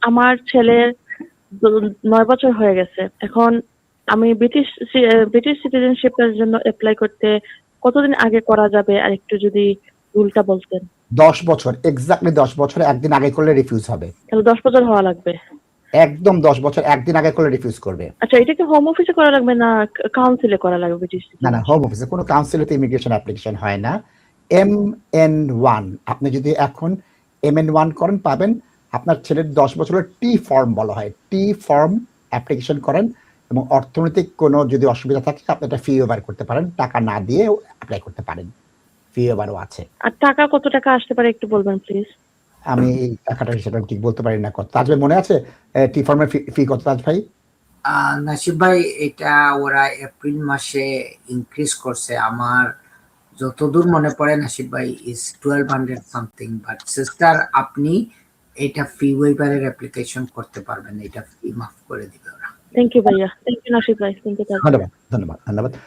আমার ছেলের 9 বছর হয়ে গেছে। এখন আমি ব্রিটিশ সিটিজেনশিপের জন্য এপ্লাই করতে কতদিন আগে করা যাবে, আর একটু যদি রুলটা বলতেন। 10 বছর, এক্স্যাক্টলি 10 বছর একদিন আগে করলে রিফিউজ হবে। তাহলে 10 বছর হওয়া লাগবে। একদম 10 বছর একদিন আগে করলে রিফিউজ করবে। আচ্ছা, এটা কি হোম অফিসে করা লাগবে না কাউন্সিলে করা লাগবে? ব্রিটিশ না, হোম অফিসে, কোনো কাউন্সিলেতে ইমিগ্রেশন অ্যাপ্লিকেশন হয় না। MN1, আপনি যদি এখন MN1 করেন পাবেন। আপনার ছেলের 10 বছরের টি ফর্ম বলা হয়, টি ফর্ম অ্যাপ্লিকেশন করেন, এবং অর্থনৈতিক কোনো যদি অসুবিধা থাকে আপনি এটা ফি ওভার করতে পারেন, টাকা না দিয়ে অ্যাপ্লাই করতে পারেন, ফি ওভারও আছে। আর টাকা কত টাকা আসতে পারে একটু বলবেন প্লিজ? আমি এই টাকাটা সেটা ঠিক বলতে পারি না কত। তাজ ভাই মনে আছে টি ফর্মের ফি কত তাজ ভাই? নাসিব ভাই, এটা ওরা এপ্রিল মাসে ইনক্রিজ করছে, আমার যতদূর মনে পড়ে নাসিব ভাই ইজ 1200 সামথিং। বাট সিস্টার, আপনি এটা ফি ওয়েভারের অ্যাপ্লিকেশন করতে পারবেন, এটা ফি মাফ করে দিবে ওরা। থ্যাংক ইউ ভাইয়া, থ্যাংক ইউ নাসিব ভাই, থ্যাংক ইউ। ধন্যবাদ, ধন্যবাদ, ধন্যবাদ।